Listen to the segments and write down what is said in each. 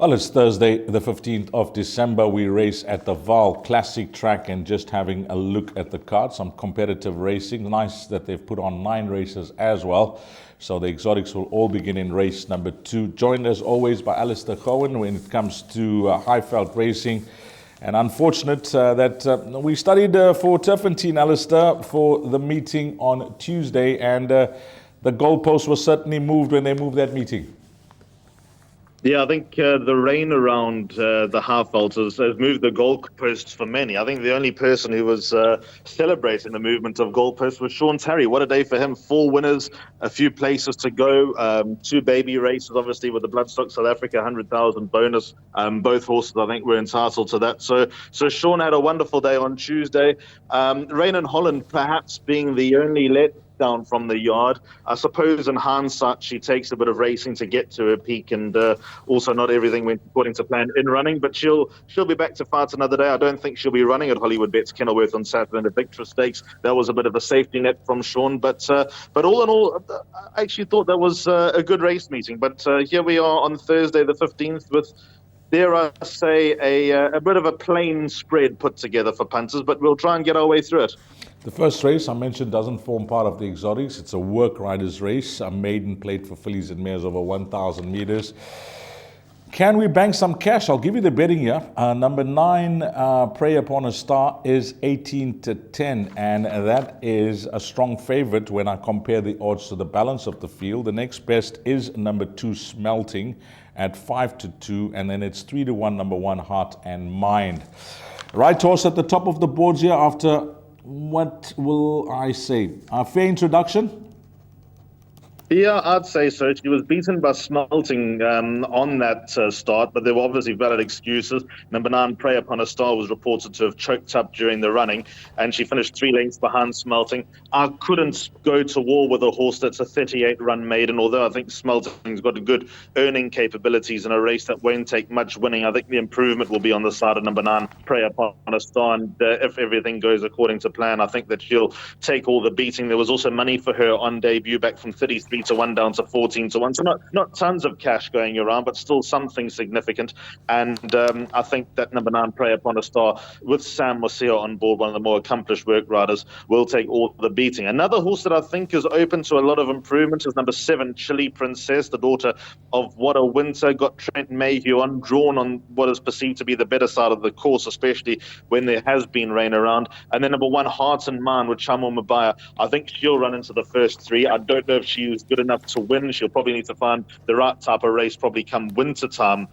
Well, it's Thursday, the 15th of December. We race at the Vaal Classic Track and just having a look at the card. Some competitive racing. Nice that they've put on 9 races as well. So the exotics will all begin in race number 2. Joined as always by Alistair Cohen when it comes to Highveld racing. And unfortunate that we studied for Turfentine, Alistair, for the meeting on Tuesday. And the goalpost was certainly moved when they moved that meeting. Yeah, I think the rain around the Highveld has moved the goalposts for many. I think the only person who was celebrating the movement of goalposts was Sean Terry. What a day for him. 4 winners, a few places to go, 2 baby races, obviously, with the Bloodstock South Africa 100,000 bonus. Both horses, I think, were entitled to that. So Sean had a wonderful day on Tuesday. Rain in Holland perhaps being the only down from the yard. I suppose in hindsight, she takes a bit of racing to get to her peak, and also not everything went according to plan in running, but she'll be back to fight another day. I don't think she'll be running at Hollywoodbets Kenilworth on Saturday in the Victory Stakes. That was a bit of a safety net from Sean, but all in all, I actually thought that was a good race meeting. But here we are on Thursday the 15th with, dare I say, a bit of a plain spread put together for punters, but we'll try and get our way through it. The first race I mentioned doesn't form part of the exotics. It's a work riders race, a maiden plate for fillies and mares over 1,000 meters. Can we bank some cash? I'll give you the betting here. Number 9, Pray Upon a Star, is 18-10, and that is a strong favorite when I compare the odds to the balance of the field. The next best is number 2, Smelting, at 5-2, and then it's 3-1, number 1, Heart and Mind. Right horse at the top of the boards here after, what will I say, a fair introduction? Yeah, I'd say so. She was beaten by Smelting on that start, but there were obviously valid excuses. Number 9, Pray Upon a Star, was reported to have choked up during the running, and she finished 3 lengths behind Smelting. I couldn't go to war with a horse that's a 38-run maiden, although I think Smelting's got good earning capabilities in a race that won't take much winning. I think the improvement will be on the side of number 9, Pray Upon a Star, and if everything goes according to plan, I think that she'll take all the beating. There was also money for her on debut, back from 33 to 1 down to 14 to 1. So not tons of cash going around, but still something significant. And I think that number 9, Pray Upon a Star, with Sam Mosia on board, one of the more accomplished work riders, will take all the beating. Another horse that I think is open to a lot of improvement is number 7, Chili Princess, the daughter of What a Winter. Got Trent Mayhew on, drawn on what is perceived to be the better side of the course, especially when there has been rain around. And then number 1, Heart and Mind, with Chamo Mabaya. I think she'll run into the first 3. I don't know if she's good enough to win. She'll probably need to find the right type of race, probably come winter time,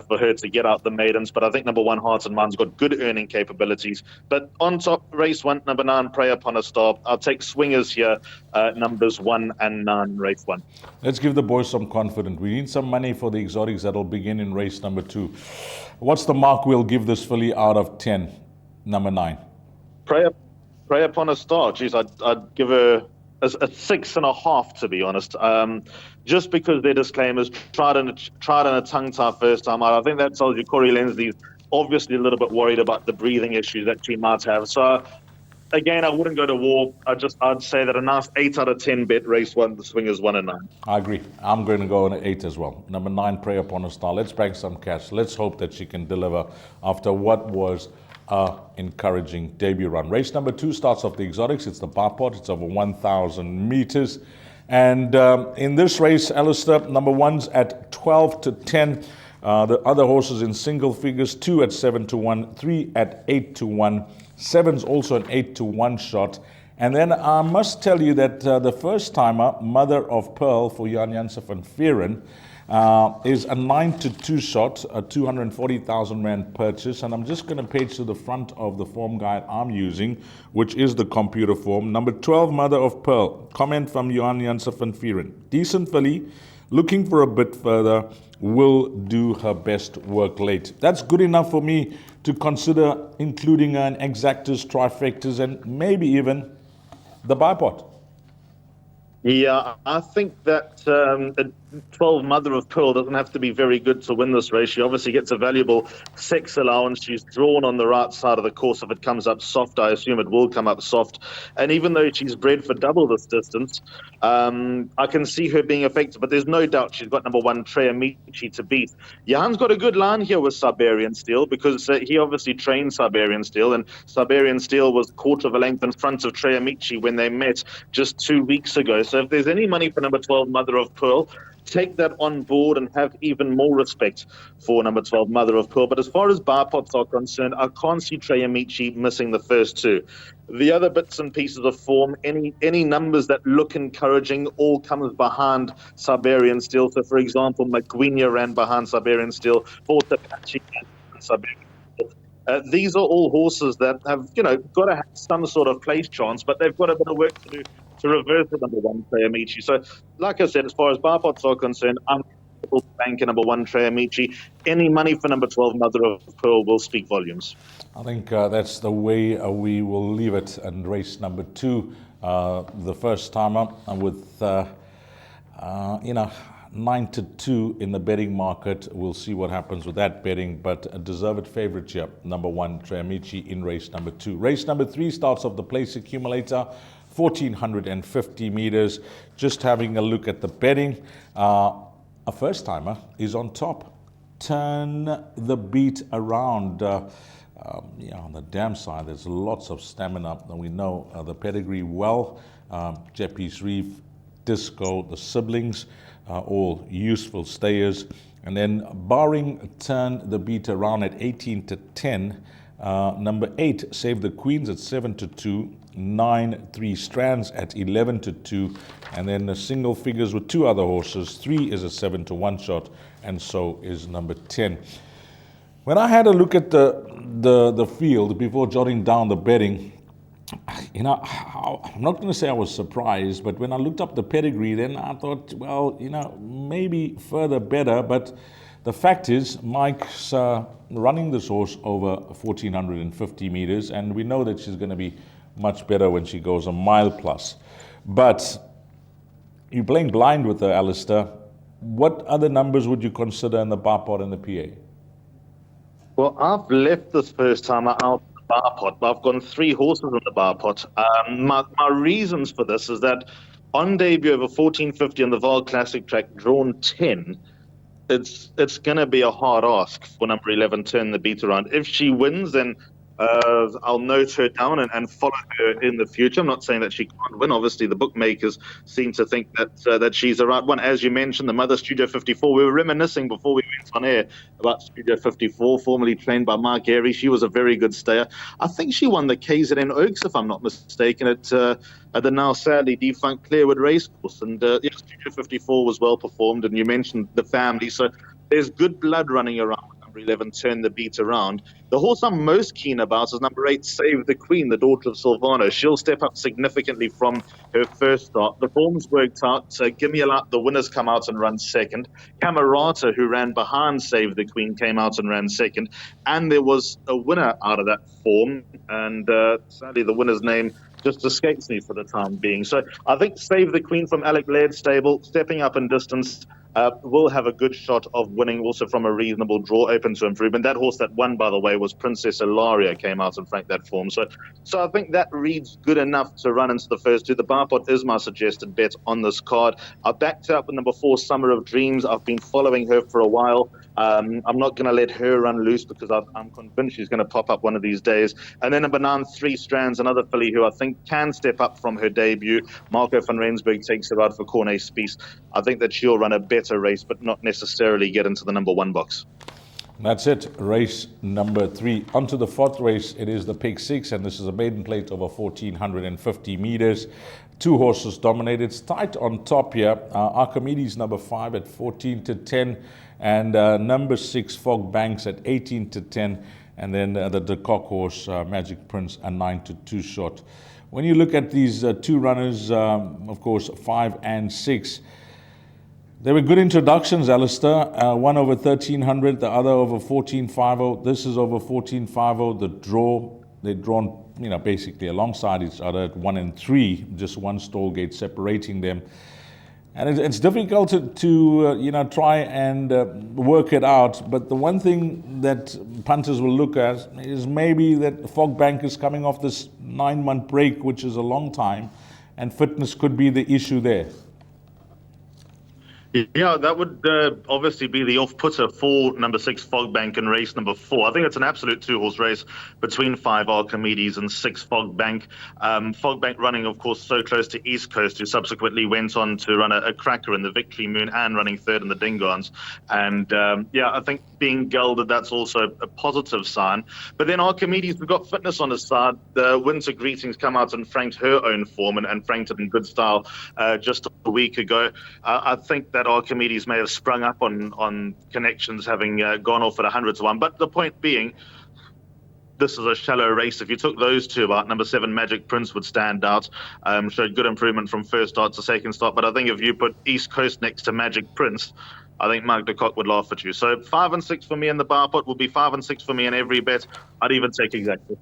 for her to get out the maidens. But I think number 1, Heart and Mind's got good earning capabilities. But on top, race 1, number 9, Pray Upon a Star. I'll take swingers here, numbers 1 and 9, race 1. Let's give the boys some confidence. We need some money for the exotics that'll begin in race number 2. What's the mark we'll give this filly out of 10, number 9? Pray Upon a Star. Geez, I'd give her a 6.5, to be honest. Just because their disclaimers tried in a tongue tie first time out. I think that tells you Corey Lensley's obviously a little bit worried about the breathing issues that she might have. So again, I wouldn't go to war. I'd say that a nice 8 out of 10 bet, race 1, the swingers 1 and 9. I agree. I'm going to go on an 8 as well. Number 9, Pray Upon a Star. Let's bank some cash. Let's hope that she can deliver after what was encouraging debut run. Race number 2 starts off the exotics. It's the bar pot. It's over 1,000 meters. And in this race, Alistair, number 1's at 12-10. The other horses in single figures, 2 at 7-1, 3 at 8-1, 7's also an 8-1 shot. And then I must tell you that the first timer, Mother of Pearl for Jan Janssen van Vieren, is a 9-2 shot, a 240,000 Rand purchase. And I'm just going to page to the front of the form guide I'm using, which is the computer form. Number 12, Mother of Pearl. Comment from Johan Janssen van Vieren. Decent filly, looking for a bit further, will do her best work late. That's good enough for me to consider including an exactas, trifectas, and maybe even the bipod. Yeah, I think that 12 Mother of Pearl doesn't have to be very good to win this race. She obviously gets a valuable sex allowance. She's drawn on the right side of the course. If it comes up soft, I assume it will come up soft. And even though she's bred for double this distance, I can see her being effective. But there's no doubt she's got number 1, Michi, to beat. Johan's got a good line here with Siberian Steel, because he obviously trained Siberian Steel, and Siberian Steel was quarter of a length in front of Michi when they met just 2 weeks ago. So if there's any money for number 12, Mother of Pearl, take that on board and have even more respect for number 12, Mother of Pearl. But as far as bar pots are concerned, I can't see Michi missing the first 2. The other bits and pieces of form, any numbers that look encouraging, all comes behind Siberian Steel. So, for example, McGuinness ran behind Siberian Steel, Fort Apache ran behind Siberian Steel. These are all horses that have, got to have some sort of place chance, but they've got a bit of work to do to reverse the number 1, Michi. So, like I said, as far as bar pots are concerned, I'm banking number 1, Michi. Any money for number 12, Mother of Pearl, will speak volumes. I think that's the way we will leave it. And race number 2, the first timer, with 9-2 in the betting market. We'll see what happens with that betting, but a deserved favorite here, number 1, Michi, in race number 2. Race number 3 starts off the place accumulator, 1,450 meters. Just having a look at the betting. A first timer is on top. Turn the beat around. On the dam side, there's lots of stamina, and we know the pedigree well. Jeppy's Reef, Disco, the siblings, all useful stayers. And then barring Turn the Beat Around at 18-10, number 8, Save the Queens at 7-2, 9, 3 Strands at 11-2, and then the single figures with 2 other horses. 3 is a 7-1 shot, and so is number 10. When I had a look at the field before jotting down the betting, I'm not going to say I was surprised, but when I looked up the pedigree, then I thought, well, maybe further better. But the fact is, Mike's running this horse over 1,450 meters, and we know that she's going to be much better when she goes a mile plus. But you're playing blind with her, Alistair. What other numbers would you consider in the bar pot and the PA? Well, I've left this first timer out of the bar pot, but I've gone 3 horses in the bar pot. My reasons for this is that on debut over 1450 on the Vaal Classic track, drawn 10, it's going to be a hard ask for number 11, Turn the Beat Around. If she wins, then I'll note her down and follow her in the future. I'm not saying that she can't win. Obviously, the bookmakers seem to think that she's the right one. As you mentioned, the mother, Studio 54. We were reminiscing before we went on air about Studio 54, formerly trained by Mark Airy. She was a very good stayer. I think she won the KZN Oaks, if I'm not mistaken, at the now sadly defunct Clearwood Racecourse. And Studio 54 was well performed. And you mentioned the family, so there's good blood running around. 11, Turn the Beat Around. The horse I'm most keen about is number 8, Save the Queen, the daughter of Silvano. She'll step up significantly from her first start. The form's worked out. Gimme a Lot, the winners come out and run second. Camerata, who ran behind Save the Queen, came out and ran second. And there was a winner out of that form. And sadly, the winner's name just escapes me for the time being. So I think Save the Queen from Alec Laird's stable, stepping up in distance, will have a good shot of winning also from a reasonable draw, open to improvement. That horse that won, by the way, was Princess Ilaria, came out and franked that form. So I think that reads good enough to run into the first 2. The bar pot is my suggested bet on this card. I backed up with number 4, Summer of Dreams. I've been following her for a while. I'm not going to let her run loose because I'm convinced she's going to pop up one of these days. And then number 9, 3 Strands, another filly who I think can step up from her debut. Marco van Rensburg takes her out for Corne Spies. I think that she'll run a better race, but not necessarily get into the number 1 box. That's it, race number 3. On to the 4th race. It is the Pick 6, and this is a maiden plate over 1,450 meters. 2 horses dominated. It's tight on top here. Archimedes number 5 at 14-10, and number 6 Fog Banks at 18-10, and then the cock horse Magic Prince a 9-2 shot. When you look at these 2 runners, of course 5 and 6, they were good introductions, Alistair. One over 1,300, the other over 14.50. This is over 14.50. The draw, they're drawn, basically alongside each other at 1 and 3, just one stall gate separating them. And it's difficult to try and work it out. But the one thing that punters will look at is maybe that Fogbank is coming off this 9-month break, which is a long time, and fitness could be the issue there. Yeah, that would obviously be the off-putter for number 6 Fogbank in race number 4. I think it's an absolute 2-horse race between 5 Archimedes and 6 Fogbank. Fogbank running, of course, so close to East Coast, who subsequently went on to run a cracker in the Victory Moon and running third in the Dingons. And I think being gelded, that's also a positive sign. But then Archimedes, we've got fitness on his side. The Winter Greetings come out and franked her own form and franked it in good style just a week ago. I think that Archimedes may have sprung up on connections, having gone off at 100 to 1. But the point being, this is a shallow race. If you took those two out, number 7 Magic Prince would stand out. Showed good improvement from first start to second start. But I think if you put East Coast next to Magic Prince, I think Mark de Kock would laugh at you. So 5 and 6 for me in the bar pot will be 5 and 6 for me in every bet. I'd even take exactly.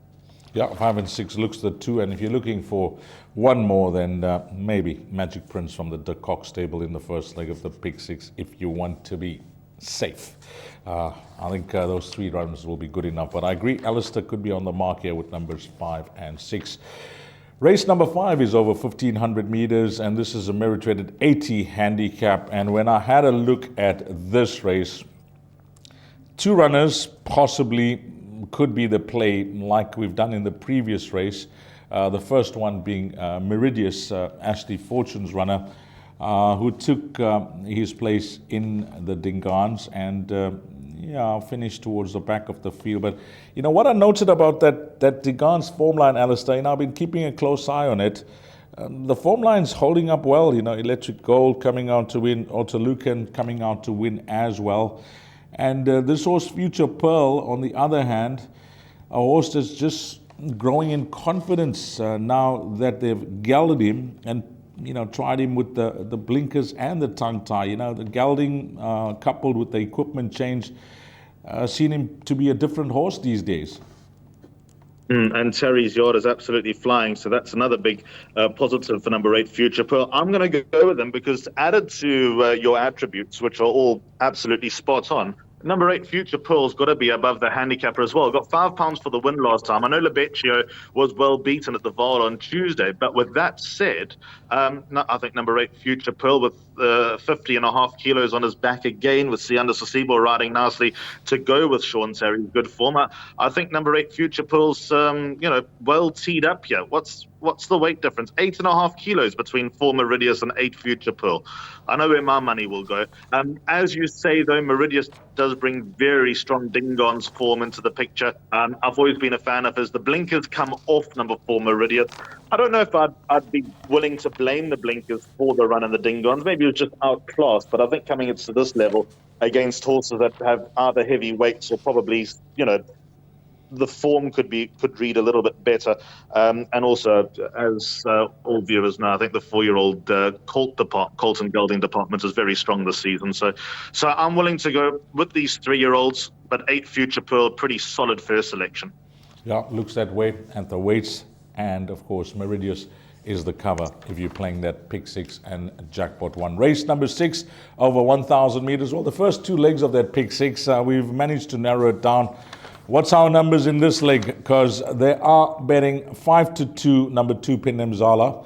Yeah, 5 and 6 looks the 2, and if you're looking for one more, then maybe Magic Prince from the de Kock stable in the first leg of the Pick 6, if you want to be safe. I think those 3 runs will be good enough, but I agree, Alistair could be on the mark here with numbers 5 and 6. Race number 5 is over 1,500 meters, and this is a merit-rated 80 handicap, and when I had a look at this race, 2 runners possibly could be the play like we've done in the previous race. The first one being Meridius, Ashley Fortune's runner, who took his place in the Dingans and finished towards the back of the field. But you know what I noted about that Dingans form line, Alistair, and I've been keeping a close eye on it. The form line's holding up well. You know, Electric Gold coming out to win, Otterlucan coming out to win as well. And this horse, Future Pearl, on the other hand, a horse that's just growing in confidence now that they've gelded him and, tried him with the blinkers and the tongue tie. The gelding coupled with the equipment change, seen him to be a different horse these days. And Terry's Yard is absolutely flying, so that's another big positive for number 8, Future Pearl. I'm going to go with them because added to your attributes, which are all absolutely spot on, number 8, Future Pearl's got to be above the handicapper as well. Got £5 for the win last time. I know Lebecchio was well beaten at the Vaal on Tuesday, but with that said, I think number 8, Future Pearl, with 50.5 kilos on his back again, with Sianda Sasibo riding nicely to go with Sean Terry's good form. I think number 8, Future Pearl's, well teed up here. What's the weight difference? 8.5 kilos between 4 Meridius and 8 Future Pearl. I know where my money will go. As you say, though, Meridius does bring very strong Dingons form into the picture. I've always been a fan of his. The blinkers come off number 4 Meridius. I don't know if I'd be willing to blame the blinkers for the run in the Dingons. Maybe it was just outclassed, but I think coming into this level against horses that have either heavy weights or probably, the form could read a little bit better. And also, as all viewers know, I think the 4-year-old Colton Gelding department is very strong this season. So I'm willing to go with these 3-year-olds, but 8 Future Pearl, pretty solid first selection. Yeah, looks that way. And the weights, and of course, Meridius is the cover if you're playing that Pick 6 and Jackpot 1. Race number 6 over 1,000 meters. Well, the first 2 legs of that Pick 6, we've managed to narrow it down. What's our numbers in this leg? Because they are betting 5-2, number 2, Pindem Zala.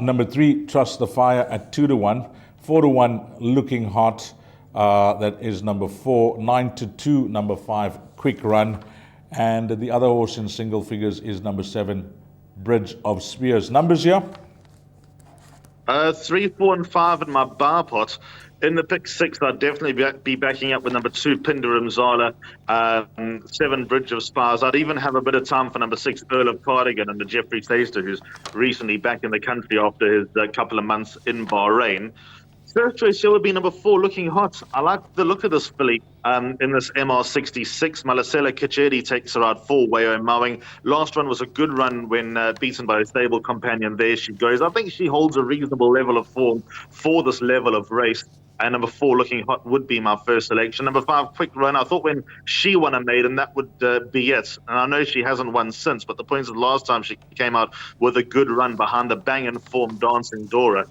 Number 3, Trust the Fire at 2-1. 4-1, Looking Hot. That is number 4. 9-2, number 5, Quick Run. And the other horse in single figures is number 7, Bridge of Spears. Numbers here? 3, 4, and 5 in my bar pot. In the Pick 6, I'd definitely be backing up with number 2, Pinderim Zala, 7, Bridge of Spars. I'd even have a bit of time for number 6, Earl of Cardigan, under Jeffrey Taster, who's recently back in the country after his couple of months in Bahrain. First choice here would be number 4, Looking Hot. I like the look of this filly in this MR66. Malasela Kichedi takes her out for Wayo Mowing. Last run was a good run when beaten by a stable companion. There she goes. I think she holds a reasonable level of form for this level of race. And number 4, Looking Hot, would be my first selection. Number 5, Quick Run. I thought when she won a maiden, that would be it. And I know she hasn't won since, but the point is the last time she came out with a good run behind the bang-in form Dancing Dora.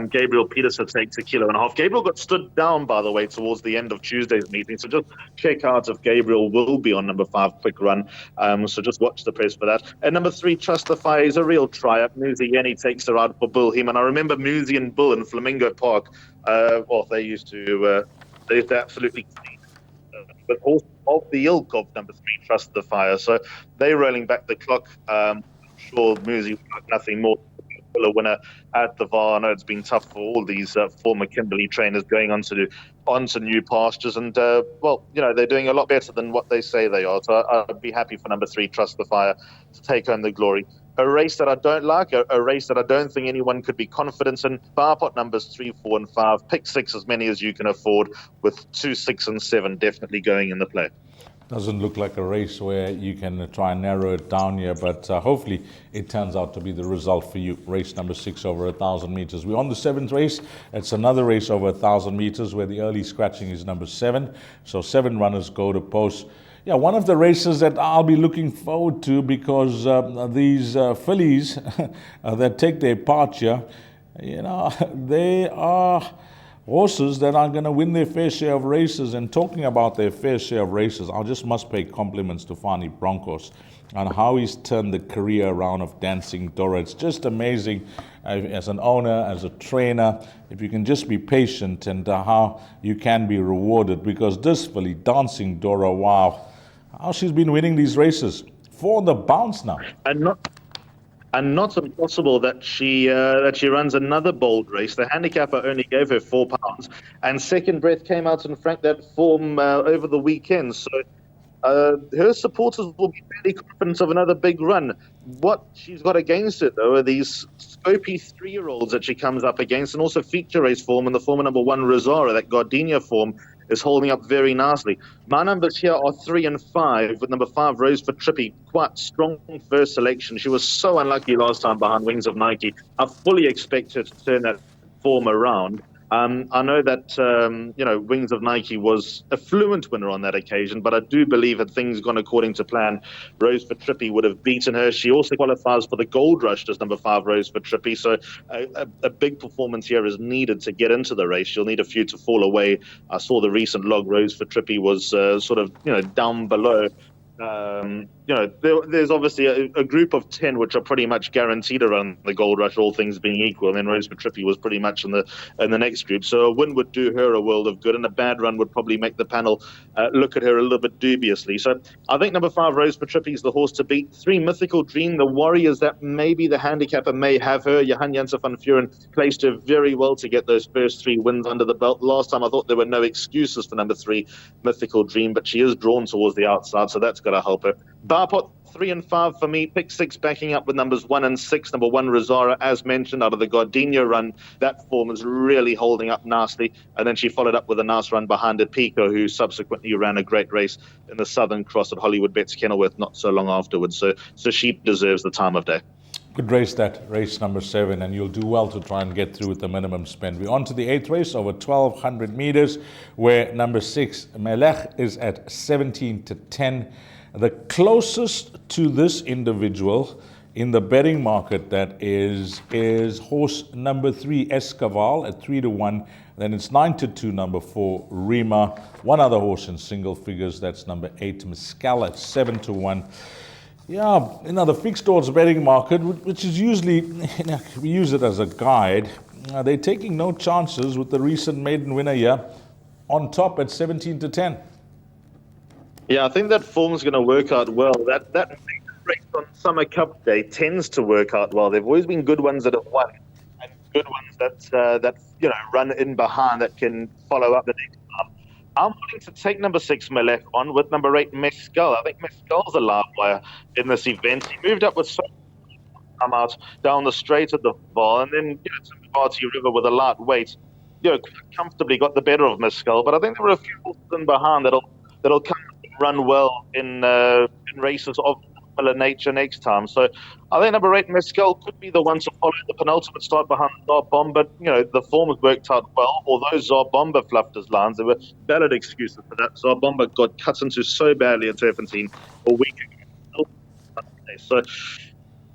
Gabriel Peterson takes 1.5 kilos. Gabriel got stood down, by the way, towards the end of Tuesday's meeting. So just check out if Gabriel will be on number 5, Quick Run. So just watch the press for that. And number 3, Trust the Fire, is a real triumph. Muzi Yeni takes her out for Bull Heman. I remember Muzi and Bull in Flamingo Park. They used to absolutely clean, but also of the ilk of number 3, Trust the Fire. So they're rolling back the clock. I'm sure Muzi would like nothing more than a winner at the Vaal. I know it's been tough for all these former Kimberley trainers going on to new pastures, and they're doing a lot better than what they say they are. So I'd be happy for number 3, Trust the Fire, to take home the glory. A race that I don't like, a race that I don't think anyone could be confident in. Bar pot numbers 3, 4, and 5. Pick 6, as many as you can afford, with 2, 6, and 7 definitely going in the play. Doesn't look like a race where you can try and narrow it down here, but hopefully it turns out to be the result for you. Race number 6 over 1,000 meters. We're on the 7th race. It's another race over 1,000 meters where the early scratching is number 7. So 7 runners go to post. Yeah, one of the races that I'll be looking forward to, because these fillies that take their part here, they are horses that are going to win their fair share of races. And talking about their fair share of races, I just must pay compliments to Fani Broncos on how he's turned the career around of Dancing Dora. It's just amazing as an owner, as a trainer, if you can just be patient, and how you can be rewarded. Because this filly, Dancing Dora, wow, how she's been winning these races for the bounce now. And not impossible that she runs another bold race. The handicapper only gave her £4, and Second Breath came out and franked that form over the weekend. So her supporters will be fairly confident of another big run. What she's got against it, though, are these scopy 3-year-olds that she comes up against, and also feature race form in the former number 1, Rosara. That Gardenia form is holding up very nicely. My numbers here are 3 and 5, with number 5, Rose for Trippy. Quite strong first selection. She was so unlucky last time behind Wings of Nike. I fully expect her to turn that form around. I know that Wings of Nike was a fluent winner on that occasion, but I do believe had things gone according to plan, Rose for Trippy would have beaten her. She also qualifies for the Gold Rush as number 5, Rose for Trippy. So a big performance here is needed to get into the race. She'll need a few to fall away. I saw the recent log. Rose for Trippy was down below. There's obviously a group of 10 which are pretty much guaranteed to run the Gold Rush, all things being equal. And then Rose for Trippy was pretty much in the next group. So a win would do her a world of good, and a bad run would probably make the panel look at her a little bit dubiously. So I think number 5, Rose for Trippy, is the horse to beat. 3, Mythical Dream, the Warriors, that maybe the handicapper may have her. Johan Janssen van Vuren placed her very well to get those first 3 wins under the belt. Last time I thought there were no excuses for number 3, Mythical Dream, but she is drawn towards the outside, so that's got to help her. Barpot 3 and 5 for me. Pick 6 backing up with numbers 1 and 6. Number 1, Rosara, as mentioned, out of the Gardenia run. That form is really holding up nicely. And then she followed up with a nice run behind it, Pico, who subsequently ran a great race in the Southern Cross at Hollywoodbets Kenilworth not so long afterwards. So she deserves the time of day. Good race, that race number 7, and you'll do well to try and get through with the minimum spend. We're on to the 8th race over 1,200 meters, where number 6, Melech, is at 17 to 10. The closest to this individual in the betting market, that is horse number 3, Escaval, at 3 to 1. Then it's 9 to 2, number 4, Rima. One other horse in single figures, that's number 8, Mescal, at 7 to 1. Yeah, the fixed odds betting market, which is usually, we use it as a guide, they're taking no chances with the recent maiden winner here on top at 17 to 10. Yeah, I think that form's going to work out well. That race on Summer Cup Day tends to work out well. There've always been good ones that have won, and good ones that run in behind that can follow up the next time. I'm willing to take number 6, Melech, on with number 8, Mescal. I think Mescal's a live wire in this event. He moved up with so come out down the straight at the Vaal, and then to Party River with a light weight, quite comfortably got the better of Mescal. But I think there were a few horses in behind that'll come and run well in races of similar nature next time. So I think number 8, Mescal, could be the one to follow the penultimate start behind Zarbomba, but, the form has worked out well. Although Zarbomba fluffed his lines, there were valid excuses for that. Zarbomba got cut into so badly in Turpentine a week ago. So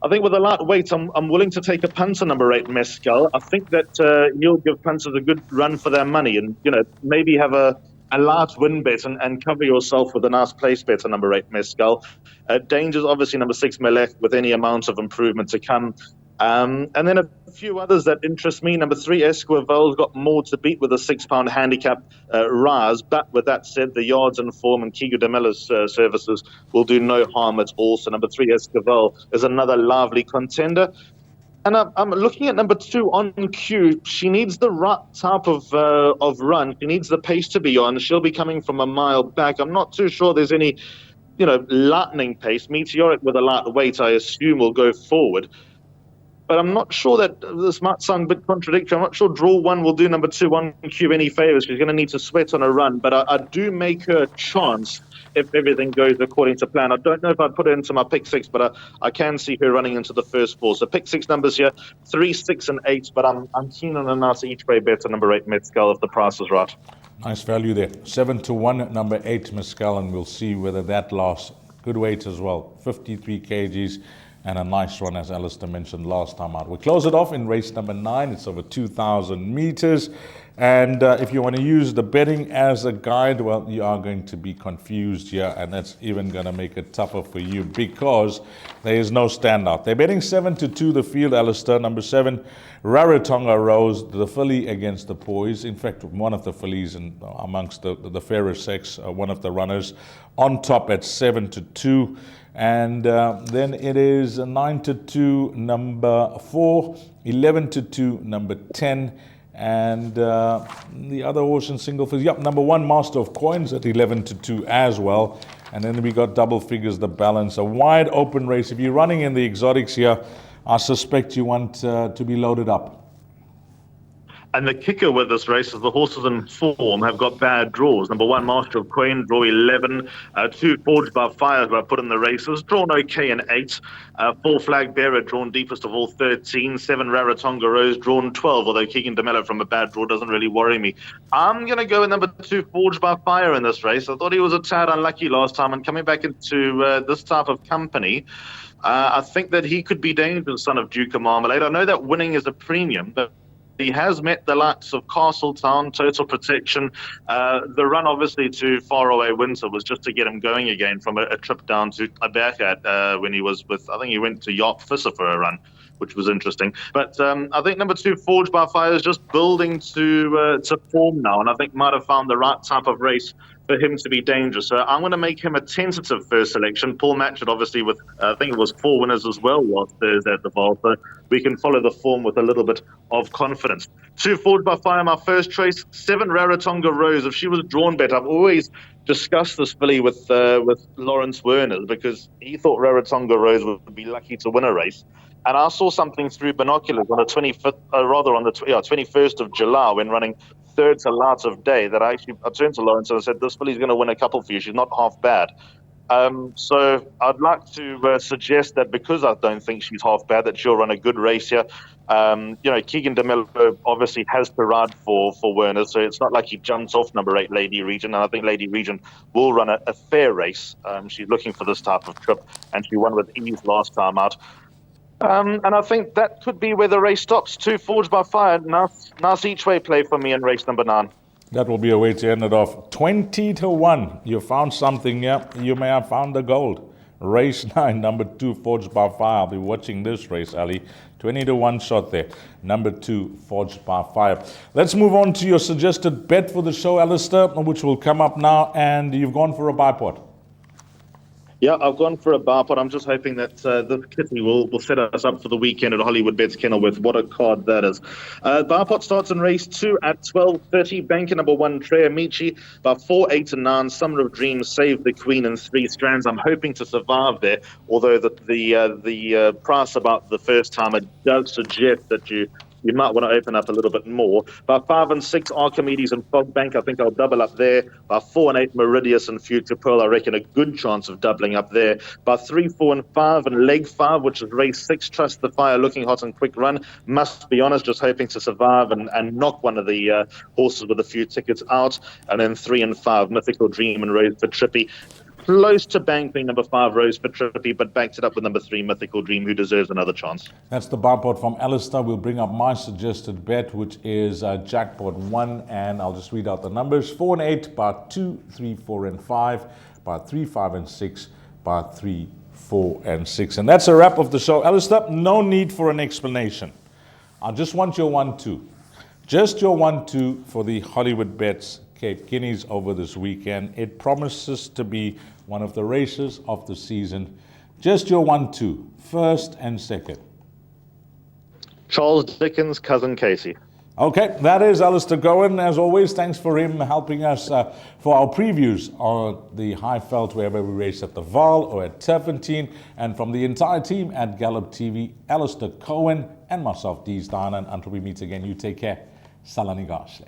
I think with a lightweight, I'm willing to take a punt on number 8, Mescal. I think that he'll give punters a good run for their money, and maybe have a light win bet and cover yourself with a nice place bet on number 8, Mescal. Danger's obviously number 6, Melech, with any amount of improvement to come. And then a few others that interest me. Number 3, Esquivel's got more to beat with a £6 handicap rise. But with that said, the yards and form and Kigo de Mello's services will do no harm at all. So number 3, Esquivel, is another lively contender. And I'm looking at number 2, On Cue. She needs the right type of run. She needs the pace to be on. She'll be coming from a mile back. I'm not too sure there's any, lightning pace. Meteoric with a light weight, I assume, will go forward. But I'm not sure that this might sound a bit contradictory. I'm not sure draw 1 will do number 2, On Cue, any favours. She's going to need to sweat on a run. But I do make her a chance if everything goes according to plan. I don't know if I'd put her into my pick 6, but I can see her running into the first 4. So pick 6 numbers here, 3, 6, and 8. But I'm keen on a nice each-way bet on number 8, Mescal, if the price is right. Nice value there. 7-1, number 8, Mescal, and we'll see whether that lasts. Good weight as well, 53 kgs. And a nice one, as Alistair mentioned last time out. We close it off in race number 9. It's over 2,000 meters. And if you want to use the betting as a guide, well, you are going to be confused here. And that's even going to make it tougher for you because there is no standout. They're betting 7-2 the field, Alistair. Number 7, Rarotonga Rose, the filly against the poise. In fact, one of the fillies amongst the fairer sex, one of the runners, on top at 7-2. And then it is 9-2, number 4, 11-2, number 10, and the other horse in single figures. Yep, number 1, Master of Coins at 11-2 as well. And then we got double figures, the balance. A wide open race. If you're running in the exotics here, I suspect you want to be loaded up. And the kicker with this race is the horses in form have got bad draws. Number 1, Master of Queen, draw 11. 2, Forged by Fire, who I put in the races, drawn okay in 8. 4, Flag Bearer, drawn deepest of all, 13. 7, Rarotonga Rose, drawn 12, although Keegan DeMello from a bad draw doesn't really worry me. I'm going to go with number 2, Forged by Fire in this race. I thought he was a tad unlucky last time, and coming back into this type of company, I think that he could be dangerous, son of Duke of Marmalade. I know that winning is a premium, but he has met the likes of Castletown, Total Protection. The run, obviously, to Faraway Winter was just to get him going again from a trip down to Abercat when he was with, I think he went to Yop Visser for a run, which was interesting. But I think number 2, Forged by Fire, is just building to form now, and I think might have found the right type of race for him to be dangerous. So I'm going to make him a tentative first selection. Paul Matchett, obviously, with I think it was 4 winners as well last Thursday at the Vaal. So we can follow the form with a little bit of confidence. 2, Forged by Fire, my first choice. 7, Rarotonga Rose. If she was drawn bet, I've always discussed this filly with Lawrence Werner because he thought Rarotonga Rose would be lucky to win a race. And I saw something through binoculars on the 21st of July when running third to Light of Day that I turned to Lawrence and I said, this filly's going to win a couple for you. She's not half bad. So I'd like to suggest that because I don't think she's half bad, that she'll run a good race here. Keegan DeMello obviously has to ride for Werner, so it's not like he jumps off number 8, Lady Region, and I think Lady Region will run a fair race. She's looking for this type of trip, and she won with ease last time out. And I think that could be where the race stops. 2, Forged by Fire. Nice each-way play for me in race number 9. That will be a way to end it off. 20-1. You found something, yeah. You may have found the gold. Race 9, number 2, Forged by Fire. I'll be watching this race, Ali. 20-1 shot there. Number 2, Forged by Fire. Let's move on to your suggested bet for the show, Alistair, which will come up now. And you've gone for a bipod. Yeah, I've gone for a bar pot. I'm just hoping that this kitty will set us up for the weekend at Hollywoodbets Kenilworth. What a card that is. Bar pot starts in race 2 at 12:30. Banker number 1, Trey Amici. By 4, 8, and 9, Summer of Dreams, Save the Queen, and 3 Strands. I'm hoping to survive there, although the price about the first time, it does suggest that you you might want to open up a little bit more. By 5 and 6, Archimedes and Fogbank, I think I'll double up there. By 4 and 8, Meridius and Future Pearl, I reckon a good chance of doubling up there. By 3, 4 and 5 and Leg 5, which is race 6, Trust the Fire, looking hot and quick run. Must be honest, just hoping to survive and knock one of the horses with a few tickets out. And then 3 and 5, Mythical Dream and Rose for Trippy. Close to banking number 5, Rose for Trippy, but backed it up with number 3, Mythical Dream, who deserves another chance. That's the bar pot from Alistair. We'll bring up my suggested bet, which is Jackpot 1, and I'll just read out the numbers. 4 and 8, bar 2, 3, 4 and 5, bar 3, 5 and 6, bar 3, 4 and 6. And that's a wrap of the show. Alistair, no need for an explanation. I just want your 1-2. Just your 1-2 for the Hollywoodbets Cape Guineas over this weekend. It promises to be one of the races of the season. Just your 1-2, first and second. Charles Dickens, Cousin Casey. Okay, that is Alistair Gowan. As always, thanks for him helping us for our previews on the high felt wherever we race at the Vaal or at Turpentine. And from the entire team at Gallop TV, Alistair Cohen and myself, Dee Steiner. Until we meet again, you take care. Salani Gashle.